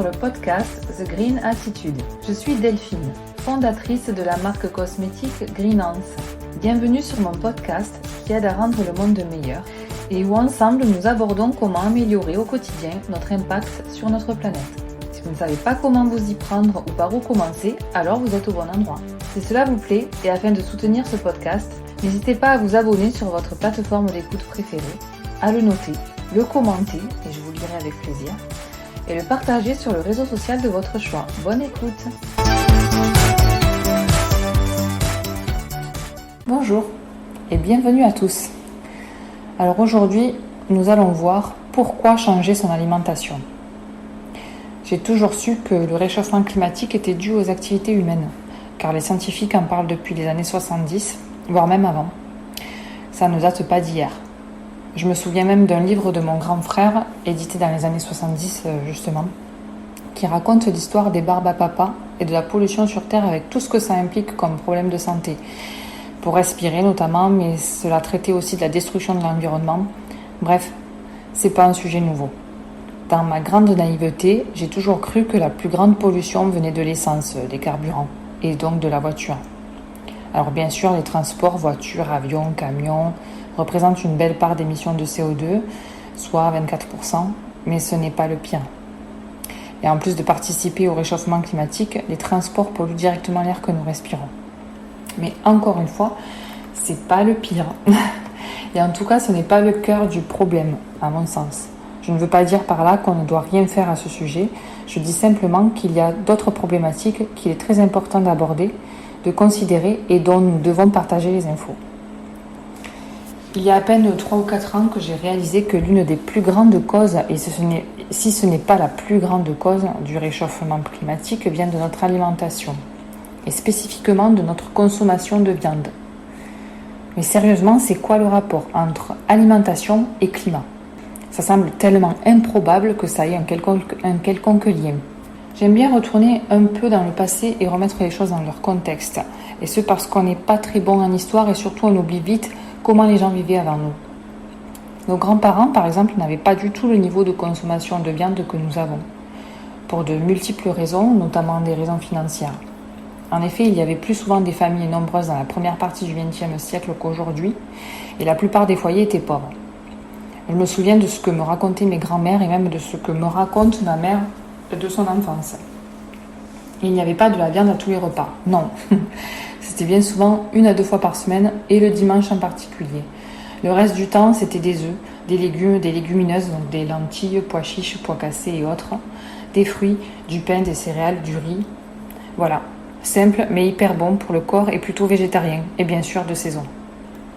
le podcast The Green Attitude. Je suis Delphine, fondatrice de la marque cosmétique Greenance. Bienvenue sur mon podcast qui aide à rendre le monde meilleur et où ensemble nous abordons comment améliorer au quotidien notre impact sur notre planète. Si vous ne savez pas comment vous y prendre ou par où commencer, alors vous êtes au bon endroit. Si cela vous plaît et afin de soutenir ce podcast, n'hésitez pas à vous abonner sur votre plateforme d'écoute préférée, à le noter, le commenter, et je vous le lirai avec plaisir, et le partager sur le réseau social de votre choix. Bonne écoute! Bonjour et bienvenue à tous. Alors aujourd'hui, nous allons voir pourquoi changer son alimentation. J'ai toujours su que le réchauffement climatique était dû aux activités humaines, car les scientifiques en parlent depuis les années 70, voire même avant. Ça ne date pas d'hier. Je me souviens même d'un livre de mon grand frère, édité dans les années 70 justement, qui raconte l'histoire des barbes à papa et de la pollution sur Terre avec tout ce que ça implique comme problème de santé. Pour respirer notamment, mais cela traitait aussi de la destruction de l'environnement. Bref, c'est pas un sujet nouveau. Dans ma grande naïveté, j'ai toujours cru que la plus grande pollution venait de l'essence, des carburants, et donc de la voiture. Alors bien sûr, les transports, voitures, avions, camions, représentent une belle part d'émissions de CO2, soit 24%, mais ce n'est pas le pire. Et en plus de participer au réchauffement climatique, les transports polluent directement l'air que nous respirons. Mais encore une fois, c'est pas le pire. Et en tout cas, ce n'est pas le cœur du problème, à mon sens. Je ne veux pas dire par là qu'on ne doit rien faire à ce sujet. Je dis simplement qu'il y a d'autres problématiques qu'il est très important d'aborder, de considérer et dont nous devons partager les infos. Il y a à peine 3 ou 4 ans que j'ai réalisé que l'une des plus grandes causes, et si ce n'est pas la plus grande cause du réchauffement climatique, vient de notre alimentation, et spécifiquement de notre consommation de viande. Mais sérieusement, c'est quoi le rapport entre alimentation et climat ? Ça semble tellement improbable que ça ait un quelconque lien. J'aime bien retourner un peu dans le passé et remettre les choses dans leur contexte, et ce parce qu'on n'est pas très bon en histoire et surtout on oublie vite comment les gens vivaient avant nous. Nos grands-parents, par exemple, n'avaient pas du tout le niveau de consommation de viande que nous avons, pour de multiples raisons, notamment des raisons financières. En effet, il y avait plus souvent des familles nombreuses dans la première partie du XXe siècle qu'aujourd'hui, et la plupart des foyers étaient pauvres. Je me souviens de ce que me racontaient mes grands-mères et même de ce que me raconte ma mère de son enfance. Il n'y avait pas de la viande à tous les repas, non. C'était bien souvent 1 à 2 fois par semaine et le dimanche en particulier. Le reste du temps, c'était des œufs, des légumes, des légumineuses, donc des lentilles, pois chiches, pois cassés et autres, des fruits, du pain, des céréales, du riz. Voilà, simple mais hyper bon pour le corps et plutôt végétarien, et bien sûr de saison.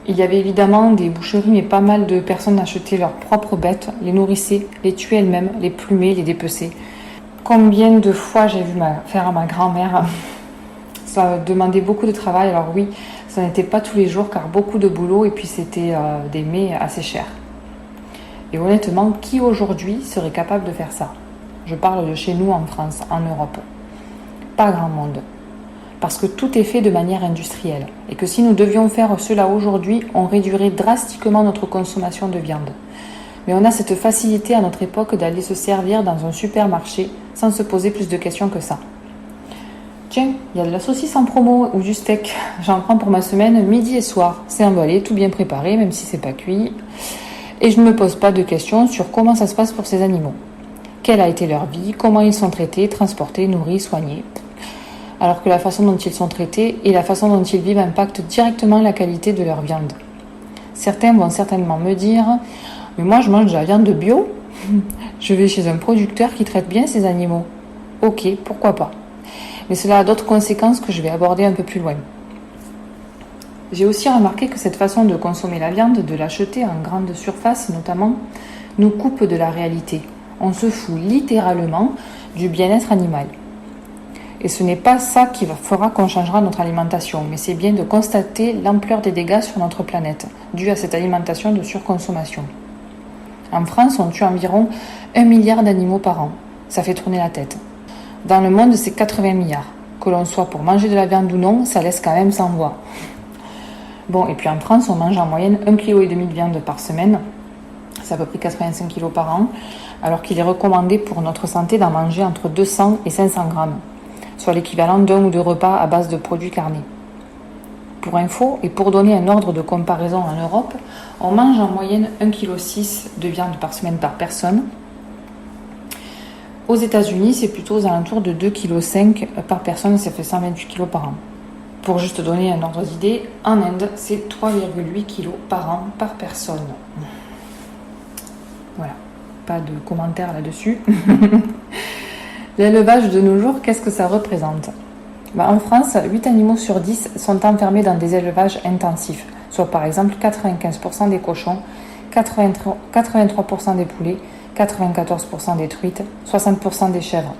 Il y avait évidemment des boucheries, mais pas mal de personnes achetaient leurs propres bêtes, les nourrissaient, les tuaient elles-mêmes, les plumaient, les dépeçaient. Combien de fois j'ai vu faire à ma grand-mère. Ça demandait beaucoup de travail, alors oui, ça n'était pas tous les jours car beaucoup de boulot et puis c'était des mets assez chers. Et honnêtement, qui aujourd'hui serait capable de faire ça ? Je parle de chez nous en France, en Europe. Pas grand monde. Parce que tout est fait de manière industrielle et que si nous devions faire cela aujourd'hui, on réduirait drastiquement notre consommation de viande. Mais on a cette facilité à notre époque d'aller se servir dans un supermarché sans se poser plus de questions que ça. Tiens, il y a de la saucisse en promo ou du steak. J'en prends pour ma semaine midi et soir. C'est emballé, tout bien préparé, même si c'est pas cuit. Et je ne me pose pas de questions sur comment ça se passe pour ces animaux. Quelle a été leur vie, comment ils sont traités, transportés, nourris, soignés. Alors que la façon dont ils sont traités et la façon dont ils vivent impactent directement la qualité de leur viande. Certains vont certainement me dire « Mais moi je mange de la viande de bio. Je vais chez un producteur qui traite bien ces animaux. » Ok, pourquoi pas. Mais cela a d'autres conséquences que je vais aborder un peu plus loin. J'ai aussi remarqué que cette façon de consommer la viande, de l'acheter en grande surface notamment, nous coupe de la réalité. On se fout littéralement du bien-être animal. Et ce n'est pas ça qui fera qu'on changera notre alimentation, mais c'est bien de constater l'ampleur des dégâts sur notre planète, dus à cette alimentation de surconsommation. En France, on tue environ 1 milliard d'animaux par an. Ça fait tourner la tête. Dans le monde, c'est 80 milliards. Que l'on soit pour manger de la viande ou non, ça laisse quand même sans voix. Bon, et puis en France, on mange en moyenne 1,5 kg de viande par semaine. c'est à peu près 85 kg par an, alors qu'il est recommandé pour notre santé d'en manger entre 200 et 500 grammes, soit l'équivalent d'un ou deux repas à base de produits carnés. Pour info, et pour donner un ordre de comparaison en Europe, on mange en moyenne 1,6 kg de viande par semaine par personne. Aux États-Unis, c'est plutôt aux alentours de 2,5 kg par personne, ça fait 128 kg par an. Pour juste donner un ordre d'idée, en Inde, c'est 3,8 kg par an par personne. Voilà, pas de commentaires là-dessus. L'élevage de nos jours, qu'est-ce que ça représente ? En France, 8 animaux sur 10 sont enfermés dans des élevages intensifs, soit par exemple 95% des cochons, 83% des poulets, 94% des truites, 60% des chèvres.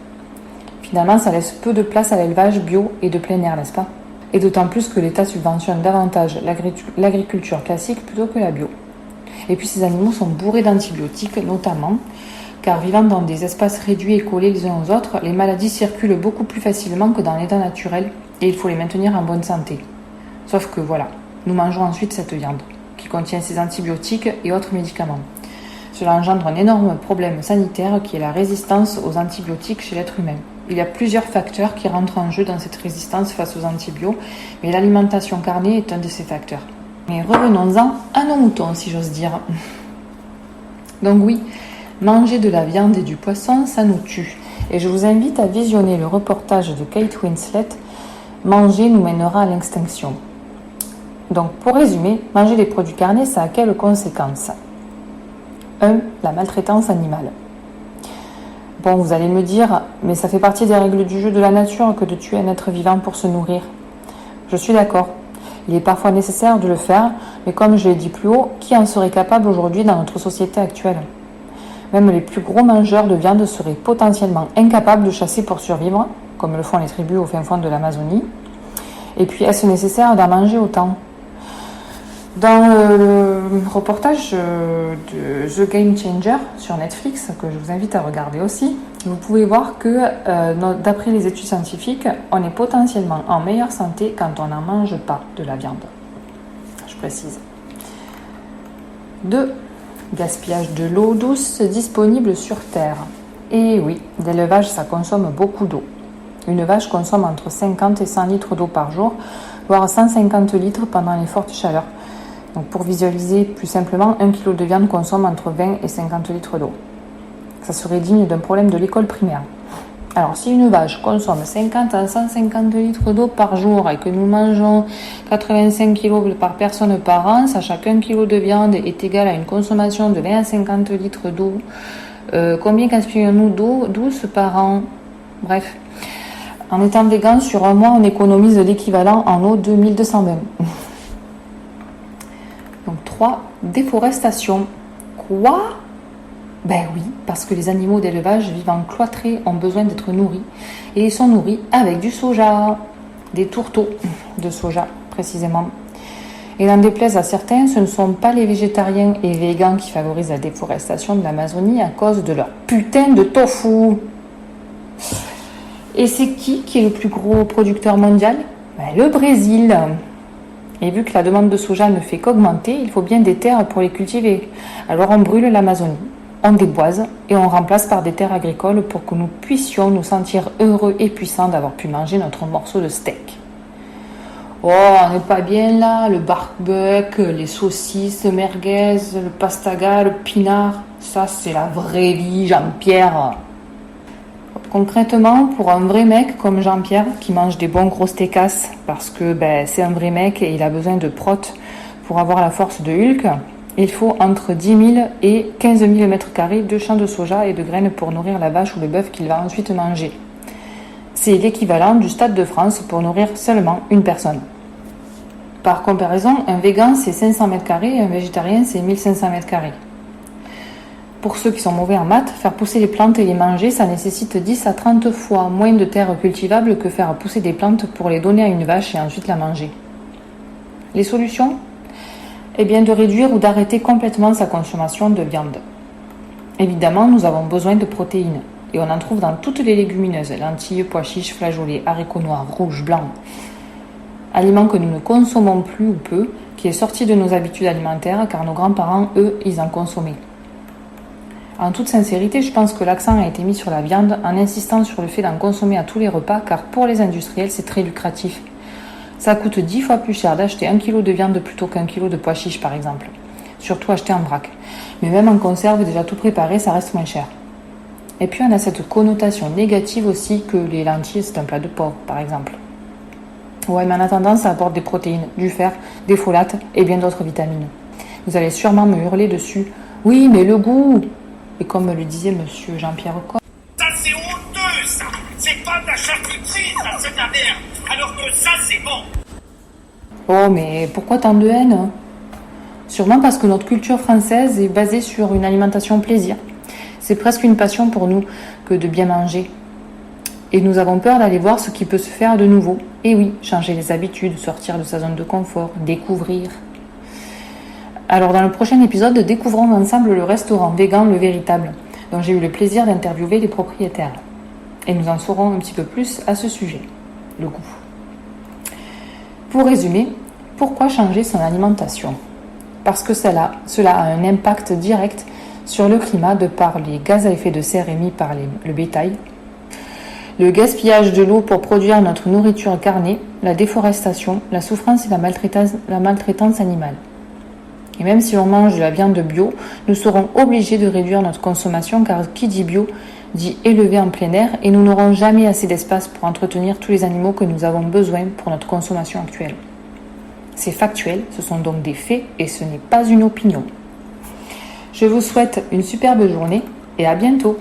Finalement, ça laisse peu de place à l'élevage bio et de plein air, n'est-ce pas ? Et d'autant plus que l'État subventionne davantage l'agriculture classique plutôt que la bio. Et puis ces animaux sont bourrés d'antibiotiques notamment, car vivant dans des espaces réduits et collés les uns aux autres, les maladies circulent beaucoup plus facilement que dans l'état naturel et il faut les maintenir en bonne santé. Sauf que voilà, nous mangeons ensuite cette viande, qui contient ces antibiotiques et autres médicaments. Cela engendre un énorme problème sanitaire qui est la résistance aux antibiotiques chez l'être humain. Il y a plusieurs facteurs qui rentrent en jeu dans cette résistance face aux antibiotiques, mais l'alimentation carnée est un de ces facteurs. Mais revenons-en à nos moutons, si j'ose dire. Donc oui, manger de la viande et du poisson, ça nous tue. Et je vous invite à visionner le reportage de Kate Winslet, « Manger nous mènera à l'extinction ». Donc pour résumer, manger des produits carnés, ça a quelles conséquences ? 1. La maltraitance animale. Bon, vous allez me dire, mais ça fait partie des règles du jeu de la nature que de tuer un être vivant pour se nourrir. Je suis d'accord. Il est parfois nécessaire de le faire, mais comme je l'ai dit plus haut, qui en serait capable aujourd'hui dans notre société actuelle ? Même les plus gros mangeurs de viande seraient potentiellement incapables de chasser pour survivre, comme le font les tribus au fin fond de l'Amazonie. Et puis, est-ce nécessaire d'en manger autant ? Dans le reportage de The Game Changer sur Netflix, que je vous invite à regarder aussi, vous pouvez voir que, d'après les études scientifiques, on est potentiellement en meilleure santé quand on n'en mange pas de la viande. Je précise. 2. Gaspillage de l'eau douce disponible sur Terre. Et oui, l'élevage, ça consomme beaucoup d'eau. Une vache consomme entre 50 et 100 litres d'eau par jour, voire 150 litres pendant les fortes chaleurs. Donc pour visualiser plus simplement, 1 kg de viande consomme entre 20 et 50 litres d'eau. Ça serait digne d'un problème de l'école primaire. Alors si une vache consomme 50 à 150 litres d'eau par jour et que nous mangeons 85 kg par personne par an, sachant qu'un kilo de viande est égal à une consommation de 20 à 50 litres d'eau, combien gaspillons-nous d'eau douce par an ? Bref, en étant végan, sur un mois, on économise l'équivalent en eau de 1220. Donc 3. Déforestation. Quoi ? Ben oui, parce que les animaux d'élevage vivant cloîtrés ont besoin d'être nourris. Et ils sont nourris avec du soja, des tourteaux de soja précisément. Et n'en déplaise à certains, ce ne sont pas les végétariens et végans qui favorisent la déforestation de l'Amazonie à cause de leur putain de tofu. Et c'est qui est le plus gros producteur mondial ? Ben, le Brésil. Et vu que la demande de soja ne fait qu'augmenter, il faut bien des terres pour les cultiver. Alors on brûle l'Amazonie. On déboise et on remplace par des terres agricoles pour que nous puissions nous sentir heureux et puissants d'avoir pu manger notre morceau de steak. Oh, on n'est pas bien là, le barbecue, les saucisses, le merguez, le pastaga, le pinard, ça c'est la vraie vie, Jean-Pierre. Concrètement, pour un vrai mec comme Jean-Pierre qui mange des bons gros steakasses parce que c'est un vrai mec et il a besoin de prot pour avoir la force de Hulk, il faut entre 10 000 et 15 000 m² de champs de soja et de graines pour nourrir la vache ou le bœuf qu'il va ensuite manger. C'est l'équivalent du Stade de France pour nourrir seulement une personne. Par comparaison, un végan c'est 500 m² et un végétarien c'est 1500 m². Pour ceux qui sont mauvais en maths, faire pousser les plantes et les manger, ça nécessite 10 à 30 fois moins de terre cultivable que faire pousser des plantes pour les donner à une vache et ensuite la manger. Les solutions ? Eh bien de réduire ou d'arrêter complètement sa consommation de viande. Évidemment, nous avons besoin de protéines, et on en trouve dans toutes les légumineuses, lentilles, pois chiches, flageolets, haricots noirs, rouges, blancs. Aliments que nous ne consommons plus ou peu, qui est sorti de nos habitudes alimentaires, car nos grands-parents, eux, ils en consommaient. En toute sincérité, je pense que l'accent a été mis sur la viande en insistant sur le fait d'en consommer à tous les repas, car pour les industriels, c'est très lucratif. Ça coûte 10 fois plus cher d'acheter 1 kg de viande plutôt qu'un kilo de pois chiches, par exemple. Surtout acheté en vrac. Mais même en conserve, déjà tout préparé, ça reste moins cher. Et puis on a cette connotation négative aussi que les lentilles, c'est un plat de pauvre, par exemple. Ouais, mais en attendant, ça apporte des protéines, du fer, des folates et bien d'autres vitamines. Vous allez sûrement me hurler dessus. Oui, mais le goût! Et comme le disait monsieur Jean-Pierre Coq. Ça, c'est honteux, ça! C'est pas de la charcuterie, ça, c'est de la merde! Alors que ça, c'est bon! Oh, mais pourquoi tant de haine? Sûrement parce que notre culture française est basée sur une alimentation plaisir. C'est presque une passion pour nous que de bien manger. Et nous avons peur d'aller voir ce qui peut se faire de nouveau. Et oui, changer les habitudes, sortir de sa zone de confort, découvrir. Alors dans le prochain épisode, découvrons ensemble le restaurant végan Le Véritable, dont j'ai eu le plaisir d'interviewer les propriétaires. Et nous en saurons un petit peu plus à ce sujet, le goût. Pour résumer, pourquoi changer son alimentation? Parce que cela a un impact direct sur le climat de par les gaz à effet de serre émis par le bétail, le gaspillage de l'eau pour produire notre nourriture carnée, la déforestation, la souffrance et la maltraitance animale. Et même si on mange de la viande bio, nous serons obligés de réduire notre consommation car qui dit bio dit élevé en plein air et nous n'aurons jamais assez d'espace pour entretenir tous les animaux que nous avons besoin pour notre consommation actuelle. C'est factuel, ce sont donc des faits et ce n'est pas une opinion. Je vous souhaite une superbe journée et à bientôt.